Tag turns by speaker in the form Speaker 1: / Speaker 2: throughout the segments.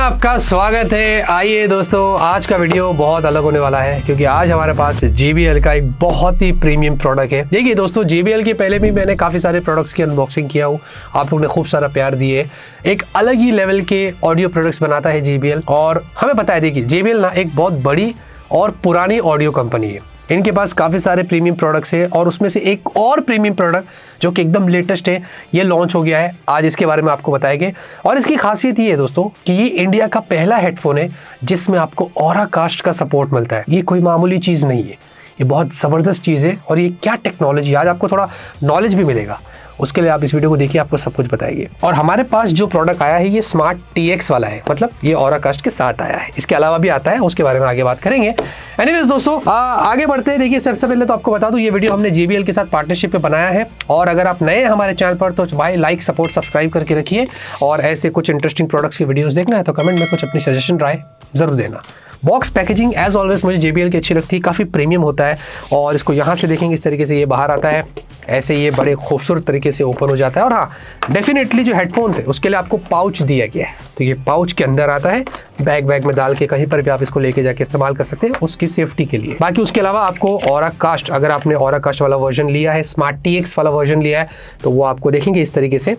Speaker 1: में आपका स्वागत है। आइए दोस्तों, आज का वीडियो बहुत अलग होने वाला है क्योंकि आज हमारे पास JBL का एक बहुत ही प्रीमियम प्रोडक्ट है। देखिए दोस्तों, JBL के पहले भी मैंने काफ़ी सारे प्रोडक्ट्स की अनबॉक्सिंग किया हूँ, आप लोगों ने खूब सारा प्यार दिए। एक अलग ही लेवल के ऑडियो प्रोडक्ट्स बनाता है JBL, और हमें पता है, देखिए JBL ना एक बहुत बड़ी और पुरानी ऑडियो कंपनी है। इनके पास काफ़ी सारे प्रीमियम प्रोडक्ट्स है और उसमें से एक और प्रीमियम प्रोडक्ट जो कि एकदम लेटेस्ट है, ये लॉन्च हो गया है। आज इसके बारे में आपको बताएंगे। और इसकी खासियत ये है दोस्तों कि ये इंडिया का पहला हेडफोन है जिसमें आपको ऑरा कास्ट का सपोर्ट मिलता है। ये कोई मामूली चीज़ नहीं है, ये बहुत ज़बरदस्त चीज़ है। और ये क्या टेक्नोलॉजी, आज आपको थोड़ा नॉलेज भी मिलेगा। उसके लिए आप इस वीडियो को देखिए, आपको सब कुछ बताएंगे। और हमारे पास जो प्रोडक्ट आया है ये स्मार्ट TX वाला है, मतलब ये ऑरा कास्ट के साथ आया है। इसके अलावा भी आता है, उसके बारे में आगे बात करेंगे। एनीवेज दोस्तों, आगे बढ़ते हैं। देखिए, सबसे पहले तो आपको बता दूं, ये वीडियो हमने JBL के साथ पार्टनरशिप पे बनाया है। और अगर आप नए हैं हमारे चैनल पर तो भाई लाइक, सपोर्ट, सब्सक्राइब करके रखिए। और ऐसे कुछ इंटरेस्टिंग प्रोडक्ट्स की वीडियोस देखना है तो कमेंट में कुछ अपनी सजेशन राय जरूर देना। बॉक्स पैकेजिंग एज ऑलवेज मुझे JBL की अच्छी लगती है, काफ़ी प्रीमियम होता है। और इसको यहाँ से देखेंगे, इस तरीके से ये बाहर आता है, ऐसे ये बड़े खूबसूरत तरीके से ओपन हो जाता है। और हाँ, डेफिनेटली जो हेडफोन्स है उसके लिए आपको पाउच दिया गया है, तो ये पाउच के अंदर आता है। बैग में डाल के कहीं पर भी आप इसको लेके जाके इस्तेमाल कर सकते हैं, उसकी सेफ्टी के लिए। बाकी उसके अलावा आपको ऑरा कास्ट, अगर आपने ऑरा कास्ट वाला वर्जन लिया है, स्मार्ट TX वाला वर्जन लिया है, तो वो आपको देखेंगे इस तरीके से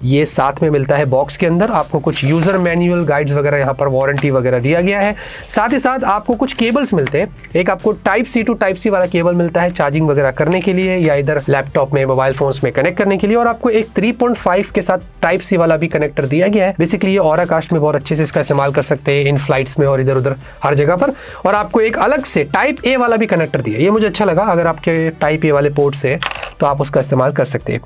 Speaker 1: ये साथ में मिलता है बॉक्स के अंदर। आपको कुछ यूजर मैनुअल, गाइड्स वगैरह, यहाँ पर वारंटी वगैरह दिया गया है। साथ ही साथ आपको कुछ केबल्स मिलते हैं। एक आपको Type-C to Type-C वाला केबल मिलता है चार्जिंग वगैरह करने के लिए, या इधर लैपटॉप में, मोबाइल फोन्स में कनेक्ट करने के लिए। और आपको एक 3.5 के साथ Type-C वाला भी कनेक्टर दिया गया है। बेसिकली ये ऑरा कास्ट में बहुत अच्छे से इसका इस्तेमाल कर सकते हैं, इन फ्लाइट्स में और इधर उधर हर जगह पर। और आपको एक अलग से Type-A वाला भी कनेक्टर दिया है, ये मुझे अच्छा लगा। अगर आपके Type-A वाले पोर्ट से तो आप उसका इस्तेमाल कर सकते हैं।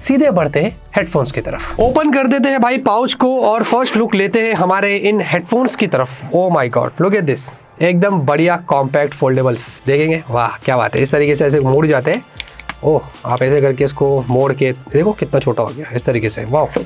Speaker 1: सीधे बढ़ते हैं हेडफोन्स की तरफ। ओपन कर देते हैं भाई पाउच को और फर्स्ट लुक लेते हैं हमारे इन हेडफोन्स की तरफ। Oh my God, look at this, एकदम बढ़िया कॉम्पैक्ट फोल्डेबल्स। देखेंगे, वाह क्या बात है। इस तरीके से ऐसे मुड़ जाते हैं। ओह, आप ऐसे करके इसको मोड़ के देखो कितना छोटा हो गया इस तरीके से। वाह,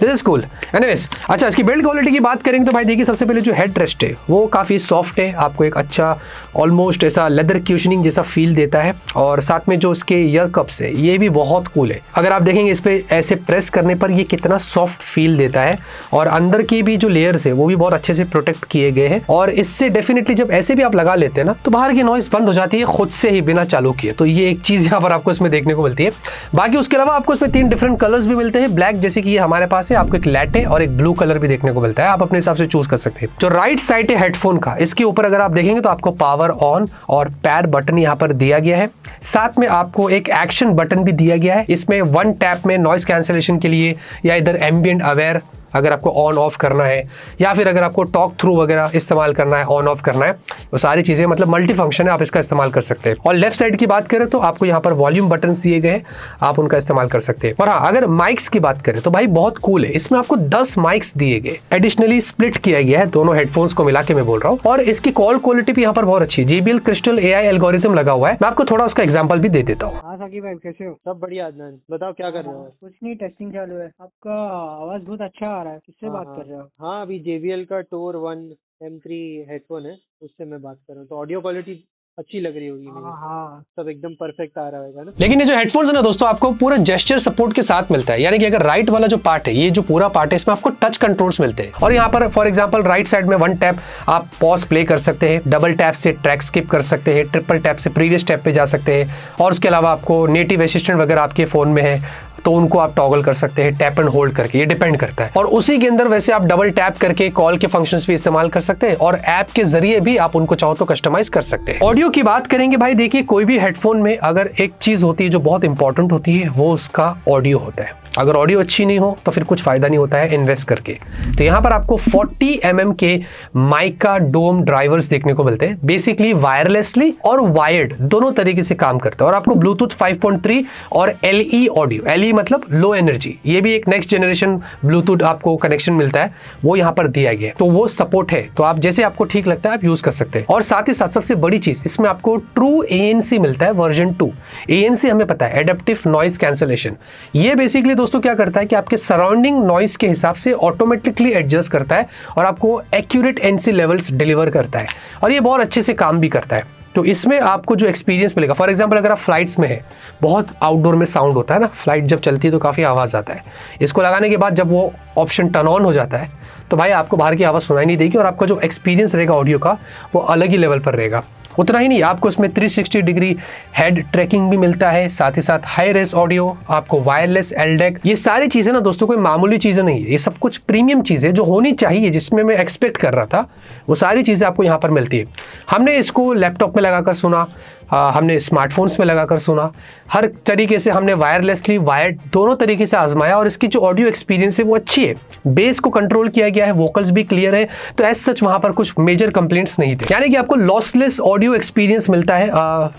Speaker 1: दिस इज कूल। एनीवेज, अच्छा, इसकी बिल्ड क्वालिटी की बात करेंगे तो भाई देखिए, सबसे पहले जो हेड रेस्ट है वो काफ़ी सॉफ्ट है, आपको एक अच्छा ऑलमोस्ट ऐसा लेदर क्यूशनिंग जैसा फील देता है। और साथ में जो इसके ईयर कप्स है ये भी बहुत कूल है। अगर आप देखेंगे इस पर ऐसे प्रेस करने पर ये कितना सॉफ्ट फील देता है। और अंदर की भी जो लेयर्स है वो भी बहुत अच्छे से प्रोटेक्ट किए गए हैं। और इससे डेफिनेटली जब ऐसे भी आप लगा लेते हैं ना, तो बाहर की नॉइस बंद हो जाती है खुद से ही, बिना चालू किए। तो ये एक चीज़ यहाँ पर आपको इसमें देखने को मिलती है। बाकी उसके अलावा आपको इसमें 3 डिफरेंट कलर्स भी मिलते हैं। ब्लैक जैसे कि ये हमारे पास है, आपको एक लैटे और एक ब्लू कलर भी देखने को मिलता है, आप अपने हिसाब से चूज कर सकते हैं। जो राइट साइड है हेडफोन का, इसके ऊपर अगर आप देखेंगे तो आपको पावर ऑन और पैर बटन यहाँ पर दिया गया है। साथ में आपको एक एक्शन बटन भी दिया गया है। इसमें 1 टैप में नॉइस कैंसिलेशन के लिए, या इधर एम्बिएंट अवेयर अगर आपको ऑन ऑफ करना है, या फिर अगर आपको टॉक थ्रू वगैरह इस्तेमाल करना है, ऑन ऑफ करना है, वो सारी चीज़ें मतलब मल्टी फंक्शन है, आप इसका इस्तेमाल कर सकते हैं। और लेफ्ट साइड की बात करें तो आपको यहाँ पर वॉल्यूम बटन्स दिए गए हैं, आप उनका इस्तेमाल कर सकते हैं। और हाँ, अगर माइक्स की बात करें तो भाई बहुत कूल है, इसमें आपको 10 माइक्स दिए गए, एडिशनली स्प्लिट किया गया है दोनों हेडफोन्स को मिला के मैं बोल रहा हूँ। और इसकी कॉल क्वालिटी भी यहाँ पर बहुत अच्छी है, JBL क्रिस्टल AI एल्गोरिथम लगा हुआ है। मैं आपको थोड़ा उसका एग्जाम्पल भी दे देता हूँ।
Speaker 2: हाँ साकिब भाई, कैसे हो? सब बढ़िया अदनान, बताओ क्या कर रहे हो?
Speaker 3: कुछ नहीं, टेस्टिंग चालू है। आपका आवाज बहुत अच्छा आ रहा है, किससे बात कर रहे हो?
Speaker 2: हाँ, अभी JBL का टोर 1 M3 हेडफोन है, उससे मैं बात कर रहा हूँ। तो ऑडियो क्वालिटी अच्छी लग रही होगी मुझे।
Speaker 3: हाँ,
Speaker 2: सब एकदम परफेक्ट आ रहा होगा ना।
Speaker 1: लेकिन ये जो हेडफोन्स है ना दोस्तों, आपको पूरा जेस्चर सपोर्ट के साथ मिलता है। यानी कि अगर राइट वाला जो पार्ट है, ये जो पूरा पार्ट है, इसमें आपको टच कंट्रोल्स मिलते हैं। और यहाँ पर फॉर एग्जांपल राइट साइड में 1 टैप आप पॉज प्ले कर सकते हैं, डबल टैप से ट्रैक स्किप कर सकते हैं, ट्रिपल टैप से प्रीवियस टैप पे जा सकते हैं। और उसके अलावा आपको नेटिव असिस्टेंट वगैरह आपके फोन में है तो उनको आप टॉगल कर सकते हैं टैप एंड होल्ड करके, ये डिपेंड करता है। और उसी के अंदर वैसे आप डबल टैप करके कॉल के फंक्शंस भी इस्तेमाल कर सकते हैं, और ऐप के जरिए भी आप उनको चाहो तो कस्टमाइज कर सकते हैं। ऑडियो की बात करेंगे भाई, देखिए कोई भी हेडफोन में अगर एक चीज होती है जो बहुत इंपॉर्टेंट होती है, वो उसका ऑडियो होता है। अगर ऑडियो अच्छी नहीं हो तो फिर कुछ फायदा नहीं होता है इन्वेस्ट करके। तो यहाँ पर आपको 40 mm के माइका डोम ड्राइवर्स देखने को मिलते हैं, बेसिकली वायरलेसली और वायर्ड दोनों तरीके से काम करता है। और आपको ब्लूटूथ 5.3 और LE ऑडियो, LE मतलब लो एनर्जी, ये भी एक नेक्स्ट जनरेशन ब्लूटूथ आपको कनेक्शन मिलता है, वो यहाँ पर दिया गया है, तो वो सपोर्ट है। तो आप जैसे आपको ठीक लगता है आप यूज कर सकते हैं। और साथ ही साथ सबसे बड़ी चीज, इसमें आपको ट्रू ANC मिलता है वर्जन 2। ANC हमें पता है एडेप्टिव नॉइस कैंसिलेशन, ये बेसिकली दोस्तों क्या करता है कि आपके सराउंडिंग नॉइस के हिसाब से ऑटोमेटिकली एडजस्ट करता है और आपको एक्यूरेट NC लेवल्स डिलीवर करता है। और ये बहुत अच्छे से काम भी करता है। तो इसमें आपको जो एक्सपीरियंस मिलेगा, फॉर एग्जांपल अगर आप फ्लाइट्स में है, बहुत आउटडोर में साउंड होता है ना, फ्लाइट जब चलती है तो काफ़ी आवाज़ आता है। इसको लगाने के बाद जब वो ऑप्शन टर्न ऑन हो जाता है तो भाई आपको बाहर की आवाज़ सुनाई नहीं देगी और आपका जो एक्सपीरियंस रहेगा ऑडियो का वो अलग ही लेवल पर रहेगा। उतना ही नहीं, आपको इसमें 360 डिग्री हेड ट्रैकिंग भी मिलता है, साथ ही साथ हाई रेस ऑडियो, आपको वायरलेस एलडेक। ये सारी चीज़ें ना दोस्तों कोई मामूली चीज़ें नहीं है, ये सब कुछ प्रीमियम चीज़ें जो होनी चाहिए, जिसमें मैं एक्सपेक्ट कर रहा था वो सारी चीज़ें आपको यहाँ पर मिलती है। हमने इसको लैपटॉप में लगाकर सुना, हमने स्मार्टफोन्स में लगाकर सुना, हर तरीके से हमने वायरलेसली वायर्ड दोनों तरीके से आजमाया और इसकी जो ऑडियो एक्सपीरियंस है वो अच्छी है। बेस को कंट्रोल किया गया है, वोकल्स भी क्लियर है, तो एज सच वहाँ पर कुछ मेजर कंप्लेंट्स नहीं थे। यानी कि आपको लॉसलेस ऑडियो एक्सपीरियंस मिलता है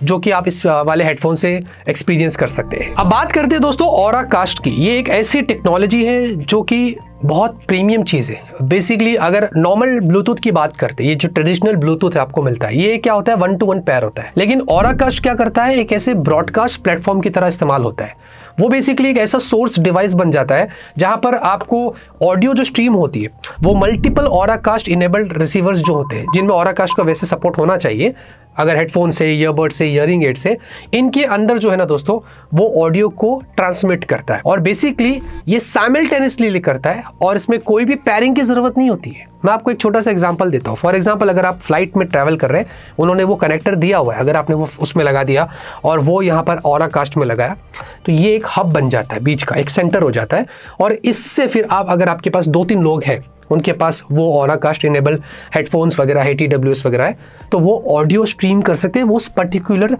Speaker 1: जो कि आप इस वाले हेडफोन से एक्सपीरियंस कर सकते हैं। अब बात करते हैं दोस्तों ऑराकास्ट की। ये एक ऐसी टेक्नोलॉजी है जो कि बहुत प्रीमियम चीज़ है। बेसिकली अगर नॉर्मल ब्लूटूथ की बात करते हैं, ये जो ट्रेडिशनल ब्लूटूथ है आपको मिलता है, ये क्या होता है 1-to-1 पेयर होता है। लेकिन ऑराकास्ट क्या करता है, एक ऐसे ब्रॉडकास्ट प्लेटफॉर्म की तरह इस्तेमाल होता है। वो बेसिकली एक ऐसा सोर्स डिवाइस बन जाता है जहां पर आपको ऑडियो जो स्ट्रीम होती है वो मल्टीपल ऑराकास्ट इनेबल्ड रिसीवर्स जो होते हैं, जिनमें ऑराकास्ट का वैसे सपोर्ट होना चाहिए, अगर हेडफोन से, ईयरबड से, ईयरिंग एड से, इनके अंदर जो है ना दोस्तों वो ऑडियो को ट्रांसमिट करता है और बेसिकली ये साइमल्टेनियसली करता है और इसमें कोई भी पैरिंग की जरूरत नहीं होती है। मैं आपको एक छोटा सा एग्जांपल देता हूँ। फॉर एग्जांपल अगर आप फ्लाइट में ट्रैवल कर रहे हैं, उन्होंने वो कनेक्टर दिया हुआ है, अगर आपने वो उसमें लगा दिया और वो यहाँ पर ऑराकास्ट में लगाया तो ये एक हब बन जाता है, बीच का एक सेंटर हो जाता है और इससे फिर आप अगर आपके पास 2-3 लोग हैं, उनके पास वो ऑराकास्ट इनेबल हेडफोन्स वगैरह है, TWS वगैरह है, तो वो ऑडियो स्ट्रीम कर सकते हैं वो उस पर्टिकुलर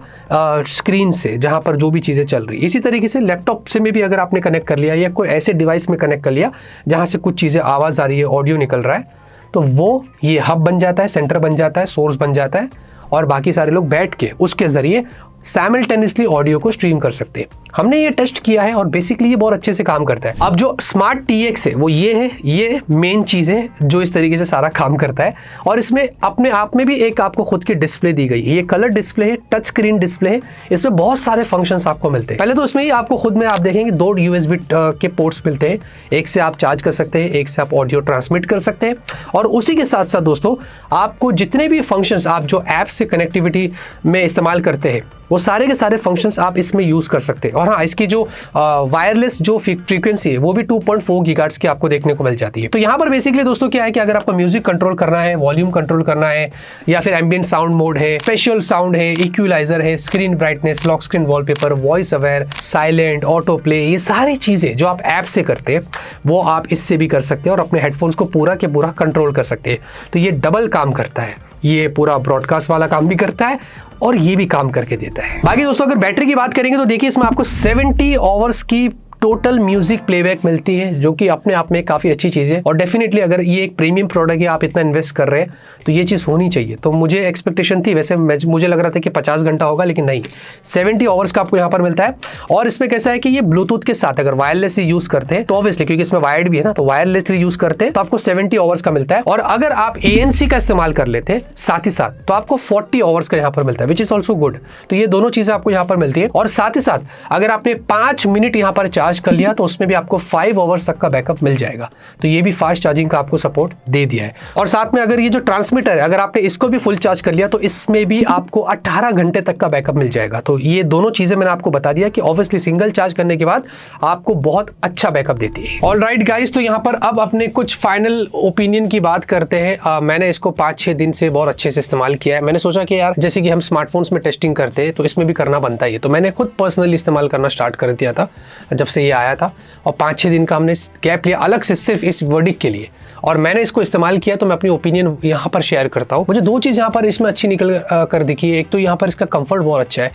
Speaker 1: स्क्रीन से जहाँ पर जो भी चीज़ें चल रही है। इसी तरीके से लैपटॉप से में भी अगर आपने कनेक्ट कर लिया या कोई ऐसे डिवाइस में कनेक्ट कर लिया जहाँ से कुछ चीज़ें आवाज़ आ रही है, ऑडियो निकल रहा है, तो वो ये हब बन जाता है, सेंटर बन जाता है, सोर्स बन जाता है और बाकी सारे लोग बैठ के उसके ज़रिए साइमल्टेनियसली ऑडियो को स्ट्रीम कर सकते हैं। हमने ये टेस्ट किया है और बेसिकली ये बहुत अच्छे से काम करता है। अब जो स्मार्ट TX है वो ये है, ये मेन चीज़ है जो इस तरीके से सारा काम करता है और इसमें अपने आप में भी एक आपको खुद की डिस्प्ले दी गई है। ये कलर डिस्प्ले है, टच स्क्रीन डिस्प्ले है, इसमें बहुत सारे फंक्शंस आपको मिलते हैं। पहले तो इसमें ही आपको खुद में आप देखेंगे 2 USB के पोर्ट्स मिलते हैं, एक से आप चार्ज कर सकते हैं, एक से आप ऑडियो ट्रांसमिट कर सकते हैं और उसी के साथ साथ दोस्तों आपको जितने भी फंक्शंस आप जो ऐप से कनेक्टिविटी में इस्तेमाल करते हैं वो सारे के सारे फंक्शंस आप इसमें यूज़ कर सकते हैं। और हाँ, इसकी जो वायरलेस जो फ्रीक्वेंसी है वो भी 2.4 गीगाहर्ट्ज की आपको देखने को मिल जाती है। तो यहाँ पर बेसिकली दोस्तों क्या है कि अगर आपको म्यूजिक कंट्रोल करना है, वॉल्यूम कंट्रोल करना है या फिर एम्बिएंट साउंड मोड है, स्पेशल साउंड है, इक्वलाइजर है, screen brightness, lock screen wallpaper, voice aware, silent, auto play, ये सारी चीज़ें जो आप ऐप से करते हैं वो आप इससे भी कर सकते हैं और अपने हेडफोन्स को पूरा के पूरा कंट्रोल कर सकते हैं। तो ये डबल काम करता है, ये पूरा ब्रॉडकास्ट वाला काम भी करता है और ये भी काम करके देता है। बाकी दोस्तों अगर बैटरी की बात करेंगे तो देखिए इसमें आपको 70 आवर्स की टोटल म्यूजिक प्लेबैक मिलती है, जो कि अपने आप में काफ़ी अच्छी चीज़ है और डेफिनेटली अगर ये एक प्रीमियम प्रोडक्ट है, आप इतना इन्वेस्ट कर रहे हैं तो ये चीज़ होनी चाहिए। तो मुझे एक्सपेक्टेशन थी, वैसे मुझे लग रहा था कि 50 घंटा होगा, लेकिन नहीं, 70 आवर्स का आपको यहाँ पर मिलता है। और इसमें कैसा है कि ये ब्लूटूथ के साथ अगर वायरलेसली यूज़ करते हैं तो ऑब्वियसली, क्योंकि इसमें वायर्ड भी है ना, तो वायरलेसली यूज़ करते हैं तो आपको 70 आवर्स का मिलता है। और अगर आप ANC का इस्तेमाल कर लेते हैं साथ ही साथ तो आपको 40 आवर्स का यहाँ पर मिलता है, विच इज़ ऑल्सो गुड। तो ये दोनों चीज़ें आपको यहाँ पर मिलती है। और साथ ही साथ अगर आपने 5 मिनट यहाँ पर चार्ज कर लिया तो उसमें भी आपको 5 आवर्स तक का बैकअप मिल जाएगा। तो ये भी फास्ट चार्जिंग का आपको सपोर्ट दे दिया है। और साथ में अगर ये जो ट्रांसमीटर है, अगर आपने इसको भी फुल चार्ज कर लिया तो इसमें भी आपको 18 घंटे तक का बैकअप मिल जाएगा। तो ये दोनों चीजें मैंने आपको बता दिया कि ऑब्वियसली सिंगल चार्ज करने के बाद आपको बहुत अच्छा बैकअप देती है। ऑलराइट गाइस, तो यहाँ पर अब अपने कुछ फाइनल ओपिनियन की बात करते हैं। मैंने इसको 5-6 दिन से बहुत अच्छे से इस्तेमाल किया है। मैंने सोचा कि यार जैसे कि हम स्मार्टफोन्स में टेस्टिंग करते हैं तो इसमें भी करना बनता ही है, तो मैंने खुद पर्सनली इस्तेमाल करना स्टार्ट कर दिया था जब से ये आया था। और 5-6 दिन का हमने गैप लिया अलग से सिर्फ इस वर्डिक के लिए, और मैंने इसको इस्तेमाल किया तो मैं अपनी ओपिनियन यहाँ पर शेयर करता हूँ। मुझे 2 चीज़ यहाँ पर इसमें अच्छी निकल कर दिखी है। एक तो यहाँ पर इसका कंफर्ट बहुत अच्छा है,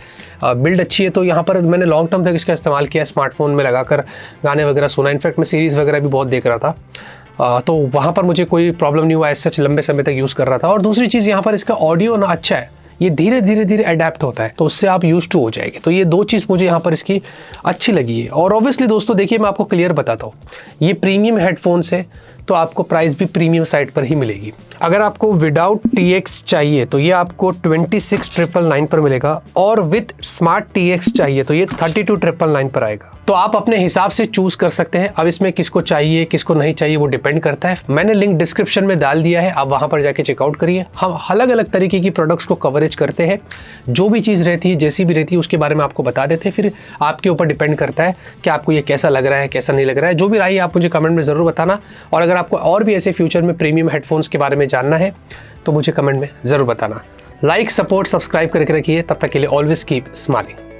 Speaker 1: बिल्ड अच्छी है, तो यहाँ पर मैंने लॉन्ग टर्म तक इसका इस्तेमाल किया, स्मार्टफोन में लगाकर गाने वगैरह सुना। इनफैक्ट मैं सीरीज़ वगैरह भी बहुत देख रहा था, तो वहाँ पर मुझे कोई प्रॉब्लम नहीं हुआ, ऐसे सच लंबे समय तक यूज़ कर रहा था। और दूसरी चीज़ यहाँ पर इसका ऑडियो ना अच्छा है, ये धीरे धीरे अडेप्ट होता है, तो उससे आप यूज टू हो जाएंगे। तो ये 2 चीज़ मुझे यहाँ पर इसकी अच्छी लगी है। और ऑब्वियसली दोस्तों देखिए, मैं आपको क्लियर बताता हूँ, ये प्रीमियम हेडफोन्स है तो आपको प्राइस भी प्रीमियम साइड पर ही मिलेगी। अगर आपको विदाउट TX चाहिए तो ये आपको 26,999 पर मिलेगा, और विथ स्मार्ट TX चाहिए तो ये 32,999 पर आएगा। तो आप अपने हिसाब से चूज कर सकते हैं। अब इसमें किसको चाहिए किसको नहीं चाहिए वो डिपेंड करता है। मैंने लिंक डिस्क्रिप्शन में डाल दिया है, आप वहां पर जाके चेकआउट करिए। हम अलग अलग तरीके की प्रोडक्ट्स को कवरेज करते हैं, जो भी चीज़ रहती है जैसी भी रहती है उसके बारे में आपको बता देते हैं। फिर आपके ऊपर डिपेंड करता है कि आपको ये कैसा लग रहा है कैसा नहीं लग रहा है। जो भी राय आप मुझे कमेंट में ज़रूर बताना, और अगर आपको और भी ऐसे फ्यूचर में प्रीमियम हेडफोन्स के बारे में जानना है तो मुझे कमेंट में ज़रूर बताना। लाइक सपोर्ट सब्सक्राइब करके रखिए। तब तक के लिए ऑलवेज कीप स्माइलिंग।